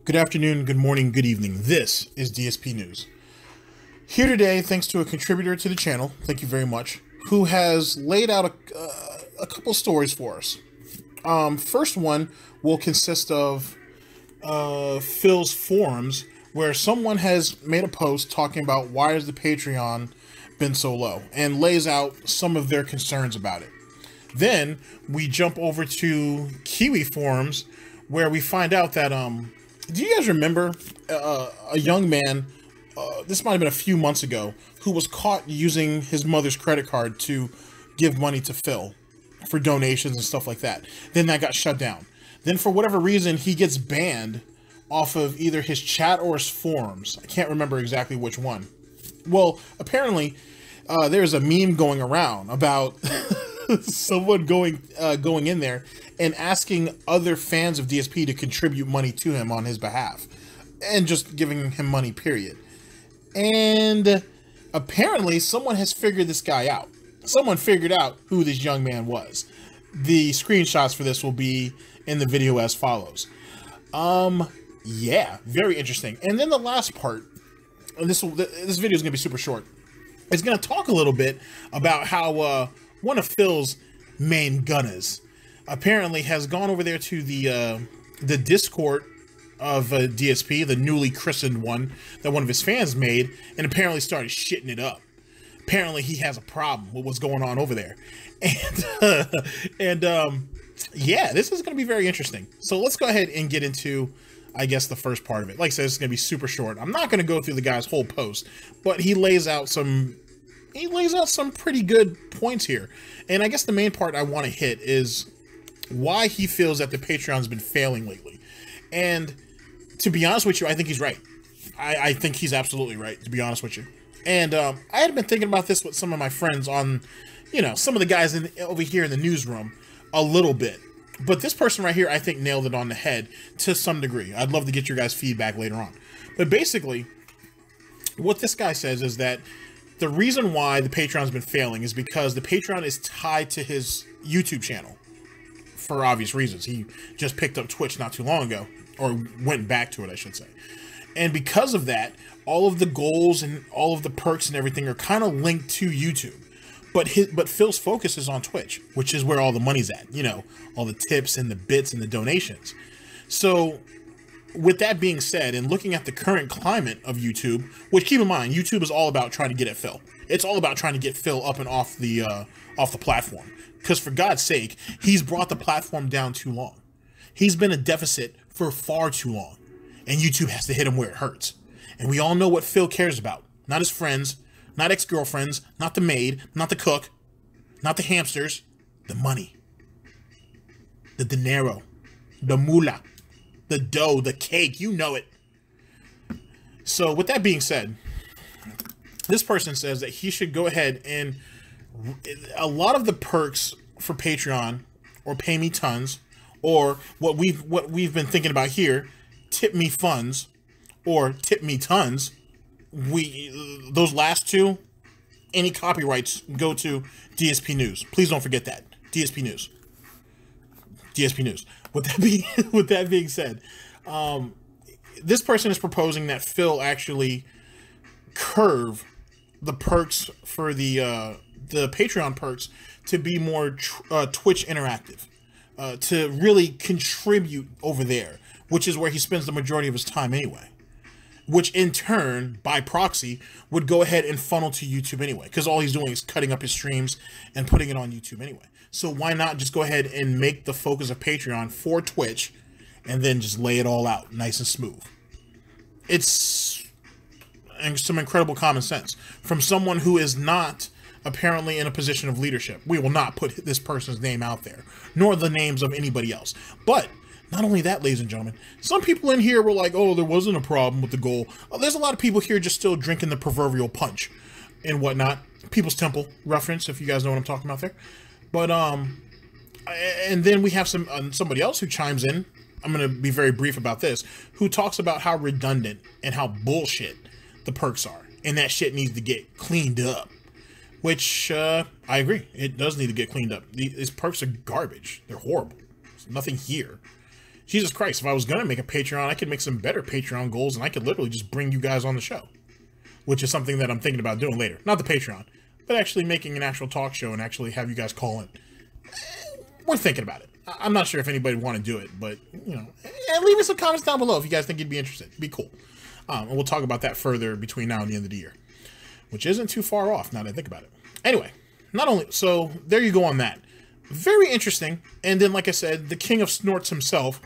Good afternoon, good morning, good evening. This is DSP News. Here today, thanks to a contributor to the channel, thank you very much, who has laid out a couple stories for us. First one will consist of Phil's forums, where someone has made a post talking about why has the Patreon been so low, and lays out some of their concerns about it. Then we jump over to Kiwi forums, where we find out that do you guys remember a young man, this might have been a few months ago, who was caught using his mother's credit card to give money to Phil for donations and stuff like that. Then that got shut down. Then for whatever reason, he gets banned off of either his chat or his forums. I can't remember exactly which one. Well, apparently, there's a meme going around about someone going in there and asking other fans of DSP to contribute money to him on his behalf, and just giving him money, period. And apparently someone has figured this guy out. Someone figured out who this young man was. The screenshots for this will be in the video as follows. Yeah, very interesting. And then the last part, and this video is gonna be super short. It's gonna talk a little bit about how one of Phil's main gunners apparently has gone over there to the Discord of DSP, the newly christened one that one of his fans made, and apparently started shitting it up. Apparently he has a problem with what's going on over there. And yeah, this is going to be very interesting. So let's go ahead and get into, I guess, the first part of it. Like I said, it's going to be super short. I'm not going to go through the guy's whole post, but he lays out some pretty good points here. And I guess the main part I want to hit is why he feels that the Patreon's been failing lately. And to be honest with you, I think he's right. I think he's absolutely right, to be honest with you. And I had been thinking about this with some of my friends on, you know, some of the guys over here in the newsroom a little bit. But this person right here, I think, nailed it on the head to some degree. I'd love to get your guys' feedback later on. But basically, what this guy says is that the reason why the Patreon's been failing is because the Patreon is tied to his YouTube channel. For obvious reasons. He just picked up Twitch not too long ago, or went back to it, I should say. And because of that, all of the goals and all of the perks and everything are kind of linked to YouTube. But Phil's focus is on Twitch, which is where all the money's at. You know, all the tips and the bits and the donations. So with that being said, and looking at the current climate of YouTube, which, keep in mind, YouTube is all about trying to get at Phil. It's all about trying to get Phil up and off the platform. Because for God's sake, he's brought the platform down too long. He's been a deficit for far too long. And YouTube has to hit him where it hurts. And we all know what Phil cares about. Not his friends, not ex-girlfriends, not the maid, not the cook, not the hamsters. The money. The dinero. The moolah. The dough, the cake, you know it. So with that being said, this person says that he should go ahead and a lot of the perks for Patreon, or Pay Me Tons, or what we've been thinking about here, Tip Me Funds, or Tip Me Tons, those last two, any copyrights go to DSP News. Please don't forget that. DSP News. DSP News. With that being said, this person is proposing that Phil actually curve the perks for the Patreon perks to be more Twitch interactive, to really contribute over there, which is where he spends the majority of his time anyway, which in turn, by proxy, would go ahead and funnel to YouTube anyway, because all he's doing is cutting up his streams and putting it on YouTube anyway. So why not just go ahead and make the focus of Patreon for Twitch and then just lay it all out nice and smooth? It's some incredible common sense from someone who is not apparently in a position of leadership. We will not put this person's name out there, nor the names of anybody else. But not only that, ladies and gentlemen, some people in here were like, oh, there wasn't a problem with the goal. There's a lot of people here just still drinking the proverbial punch and whatnot. People's Temple reference, if you guys know what I'm talking about there. But and then we have somebody else who chimes in. I'm going to be very brief about this, who talks about how redundant and how bullshit the perks are, and that shit needs to get cleaned up. Which, I agree. It does need to get cleaned up. These perks are garbage. They're horrible. There's nothing here. Jesus Christ, if I was going to make a Patreon, I could make some better Patreon goals, and I could literally just bring you guys on the show, which is something that I'm thinking about doing later. Not the Patreon, but actually making an actual talk show and actually have you guys call in. We're thinking about it. I'm not sure if anybody would want to do it, but, you know, and leave me some comments down below if you guys think you'd be interested. It'd be cool. And we'll talk about that further between now and the end of the year, which isn't too far off now that I think about it. Anyway, so there you go on that. Very interesting. And then, like I said, the king of snorts himself,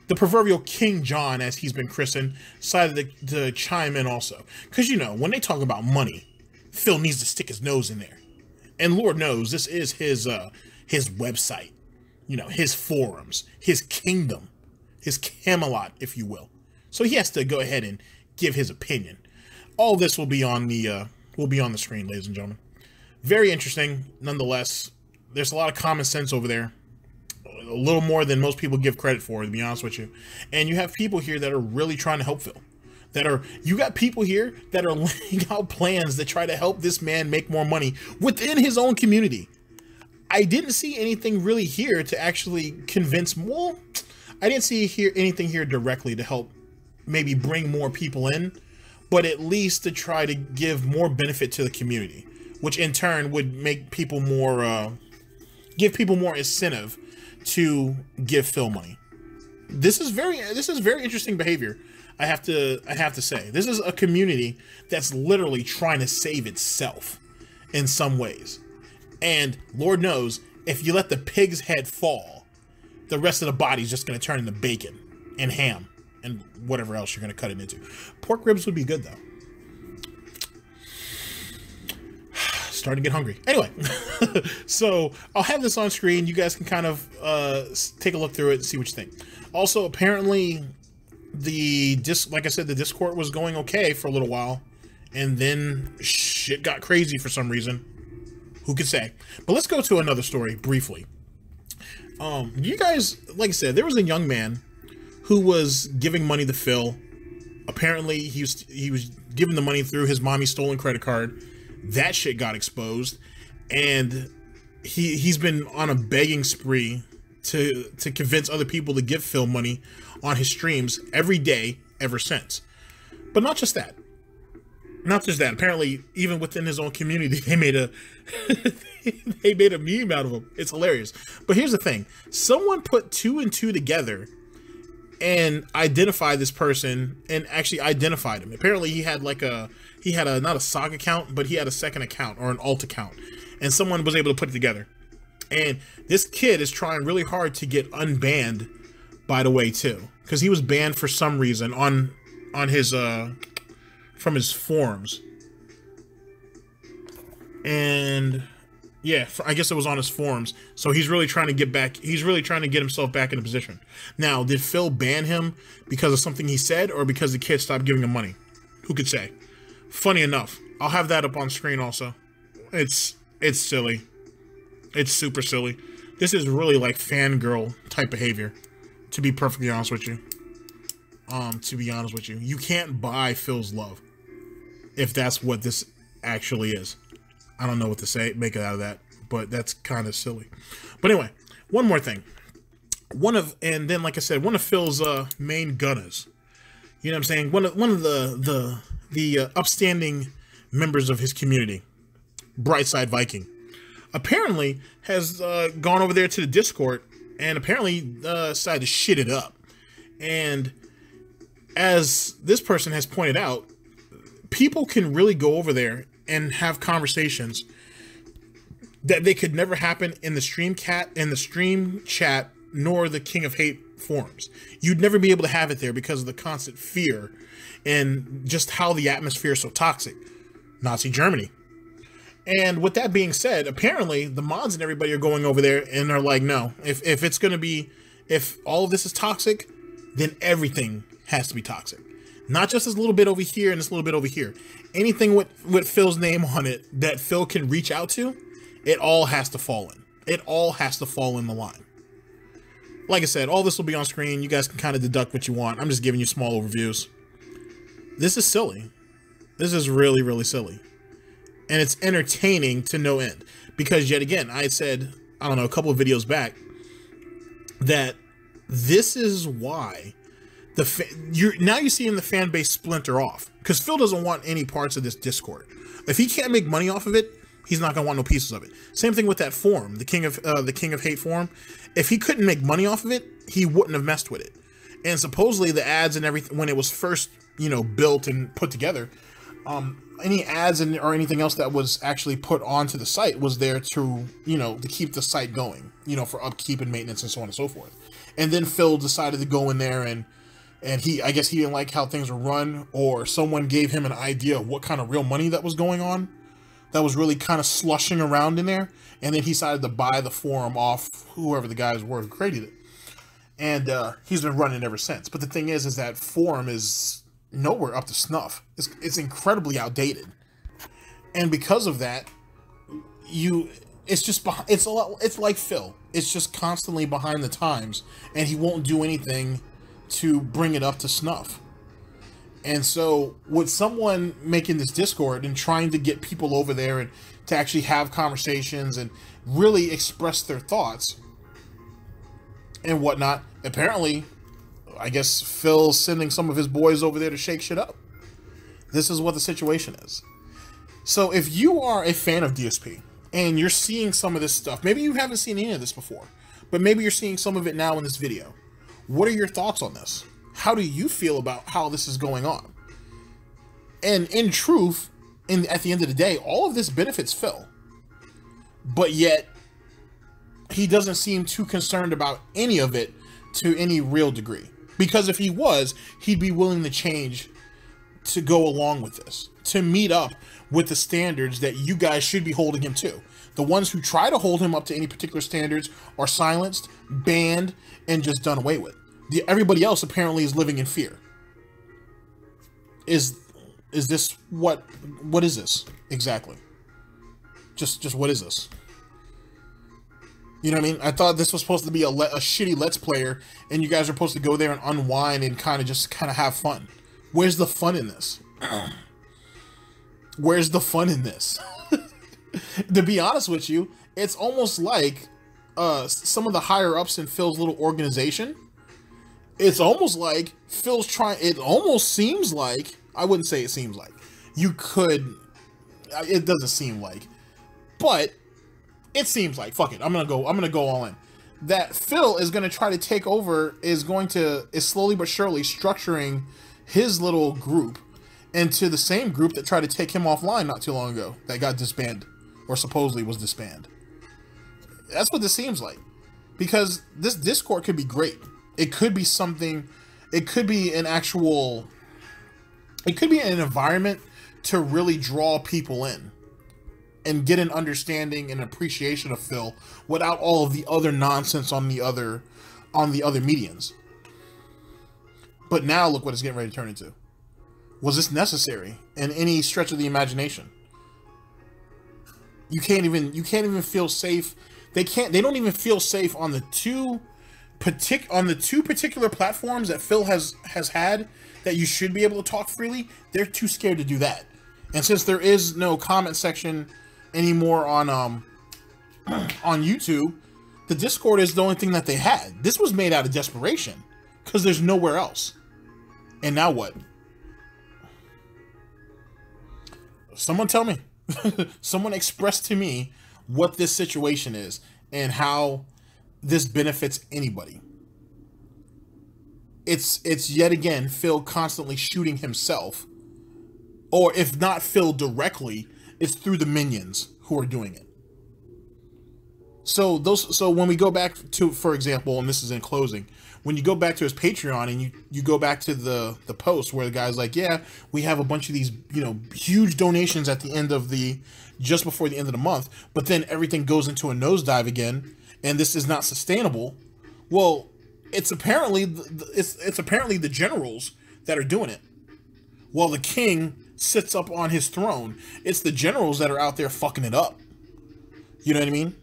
the proverbial King John, as he's been christened, decided to chime in also. Because, you know, when they talk about money, Phil needs to stick his nose in there. And Lord knows, this is his website, you know, his forums, his kingdom, his Camelot, if you will. So he has to go ahead and give his opinion. All this will be on the screen, ladies and gentlemen. Very interesting, nonetheless. There's a lot of common sense over there. A little more than most people give credit for, to be honest with you. And you have people here that are really trying to help Phil. You got people here that are laying out plans that try to help this man make more money within his own community. I didn't see anything really here to actually convince more. I didn't see anything here directly to help maybe bring more people in, but at least to try to give more benefit to the community, which in turn would make people more, give people more incentive to give Phil money. This is very interesting behavior. I have to say, this is a community that's literally trying to save itself in some ways. And Lord knows, if you let the pig's head fall, the rest of the body's just going to turn into bacon and ham and whatever else you're going to cut it into. Pork ribs would be good, though. Starting to get hungry. Anyway, so I'll have this on screen. You guys can kind of take a look through it and see what you think. Also, apparently, like I said, the Discord was going okay for a little while, and then shit got crazy for some reason. Who could say? But let's go to another story briefly. You guys, like I said, there was a young man who was giving money to Phil. Apparently, he was giving the money through his mommy's stolen credit card. That shit got exposed, and he's been on a begging spree to convince other people to give Phil money on his streams every day ever since. But not just that. Not just that. Apparently, even within his own community, they made a meme out of him. It's hilarious. But here's the thing: someone put 2 and 2 together and identified this person, and actually identified him. Apparently, he had not a sock account, but he had a second account or an alt account, and someone was able to put it together. And this kid is trying really hard to get unbanned, by the way, too, because he was banned for some reason on his from his forums. And yeah, I guess it was on his forums. So he's really trying to get back. He's really trying to get himself back in a position. Now, did Phil ban him because of something he said, or because the kid stopped giving him money? Who could say? Funny enough, I'll have that up on screen also. It's silly. It's super silly. This is really like fangirl type behavior, to be perfectly honest with you. You can't buy Phil's love, if that's what this actually is. I don't know what to make it out of that, but that's kind of silly. But anyway, one more thing. And then, like I said, one of Phil's main gunners. You know what I'm saying? One of the upstanding members of his community, Brightside Viking, apparently has gone over there to the Discord and apparently decided to shit it up. And as this person has pointed out, people can really go over there and have conversations that they could never happen in the stream chat, nor the King of Hate forums. You'd never be able to have it there because of the constant fear and just how the atmosphere is so toxic. Nazi Germany. And with that being said, apparently the mods and everybody are going over there and are like, no, if all of this is toxic, then everything has to be toxic. Not just this little bit over here and this little bit over here. Anything with Phil's name on it that Phil can reach out to, it all has to fall in. It all has to fall in the line. Like I said, all this will be on screen. You guys can kind of deduct what you want. I'm just giving you small overviews. This is silly. This is really, really silly. And it's entertaining to no end. Because yet again, I had said, I don't know, a couple of videos back, that This is why you're now you see in the fan base splinter off, because Phil doesn't want any parts of this Discord. If he can't make money off of it, he's not gonna want no pieces of it. Same thing with that forum, the King of Hate forum. If he couldn't make money off of it, he wouldn't have messed with it. And supposedly the ads and everything, when it was first, built and put together, any ads or anything else that was actually put onto the site was there to, to keep the site going, for upkeep and maintenance and so on and so forth. And then Phil decided to go in there and I guess he didn't like how things were run, or someone gave him an idea of what kind of real money that was going on, that was really kind of slushing around in there. And then he decided to buy the forum off whoever the guys were who created it. And he's been running ever since. But the thing is that forum is nowhere up to snuff. It's incredibly outdated. And because of that, it's like Phil. It's just constantly behind the times, and he won't do anything to bring it up to snuff. And so with someone making this Discord and trying to get people over there and to actually have conversations and really express their thoughts and whatnot, apparently, I guess Phil's sending some of his boys over there to shake shit up. This is what the situation is. So if you are a fan of DSP and you're seeing some of this stuff, maybe you haven't seen any of this before, but maybe you're seeing some of it now in this video. What are your thoughts on this? How do you feel about how this is going on? And in truth, at the end of the day, all of this benefits Phil. But yet, he doesn't seem too concerned about any of it to any real degree. Because if he was, he'd be willing to change to go along with this, to meet up with the standards that you guys should be holding him to. The ones who try to hold him up to any particular standards are silenced, banned, and just done away with. Everybody else apparently is living in fear. Is this what is this exactly? Just what is this? You know what I mean? I thought this was supposed to be a shitty Let's Player, and you guys are supposed to go there and unwind and kind of have fun. Where's the fun in this? Where's the fun in this? To be honest with you, it's almost like some of the higher ups in Phil's little organization. It's almost like Phil's trying. It almost seems like, I wouldn't say it seems like, you could. It doesn't seem like, but it seems like, fuck it, I'm gonna go all in. That Phil is gonna try to take over, is slowly but surely structuring his little group into the same group that tried to take him offline not too long ago, that got disbanded, or supposedly was disbanded. That's what this seems like. Because this Discord could be great. It could be something, it could be an environment to really draw people in and get an understanding and appreciation of Phil without all of the other nonsense on the other medians. But now look what it's getting ready to turn into. Was this necessary in any stretch of the imagination? You can't even feel safe. They don't even feel safe on the two particular platforms that Phil has had that you should be able to talk freely. They're too scared to do that. And since there is no comment section anymore on YouTube, the Discord is the only thing that they had. This was made out of desperation because there's nowhere else. And now what? Someone tell me. Someone express to me what this situation is and how this benefits anybody. It's yet again Phil constantly shooting himself, or if not Phil directly, it's through the minions who are doing it. So when we go back to, for example, and this is in closing, when you go back to his Patreon and you go back to the post where the guy's like, yeah, we have a bunch of these, huge donations at the end of just before the end of the month, but then everything goes into a nosedive again, and this is not sustainable. Well, it's apparently the generals that are doing it. While the king sits up on his throne, it's the generals that are out there fucking it up. You know what I mean?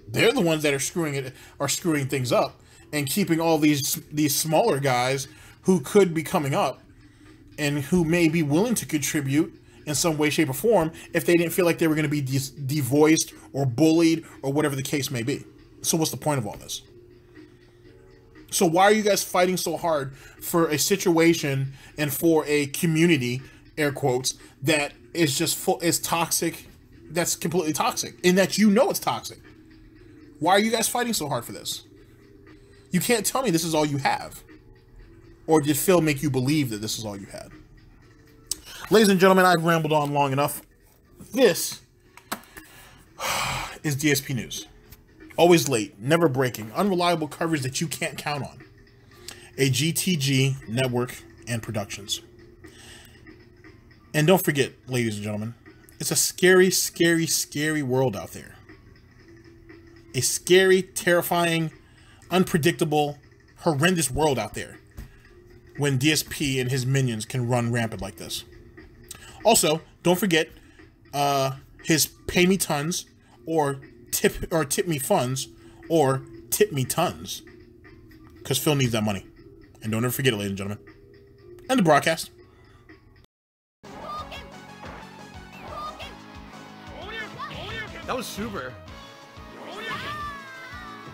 They're the ones that are screwing things up and keeping all these smaller guys who could be coming up and who may be willing to contribute in some way, shape, or form if they didn't feel like they were going to be devoiced or bullied or whatever the case may be. So what's the point of all this? So why are you guys fighting so hard for a situation and for a community, air quotes, that is just full, is toxic, that's completely toxic, and that you know it's toxic? Why are you guys fighting so hard for this? You can't tell me this is all you have. Or did Phil make you believe that this is all you had? Ladies and gentlemen, I've rambled on long enough. This is DSP News. Always late, never breaking, unreliable coverage that you can't count on. A GTG network and productions. And don't forget, ladies and gentlemen, it's a scary, scary, scary world out there. A scary, terrifying, unpredictable, horrendous world out there when DSP and his minions can run rampant like this. Also, don't forget his pay me tons or tip me funds or tip me tons, because Phil needs that money. And don't ever forget it, ladies and gentlemen. And the broadcast. That was super.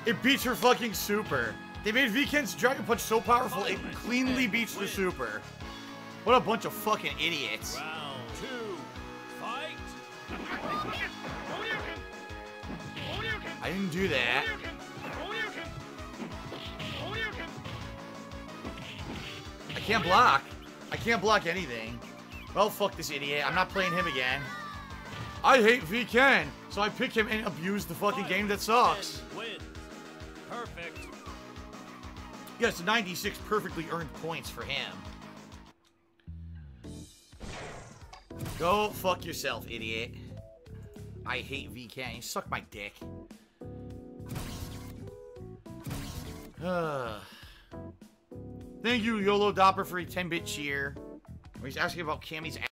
It beats her fucking super. They made Vken's Dragon Punch so powerful it cleanly beats the super. What a bunch of fucking idiots. Round 2, fight! I didn't do that. I can't block. I can't block anything. Well, fuck this idiot. I'm not playing him again. I hate Vken, so I pick him and abuse the fucking game that sucks. Win. Perfect. Yes, 96 perfectly earned points for him. Go fuck yourself, idiot. I hate VK. You suck my dick. Thank you, YOLO Dopper, for a 10-bit cheer. He's asking about Cammy's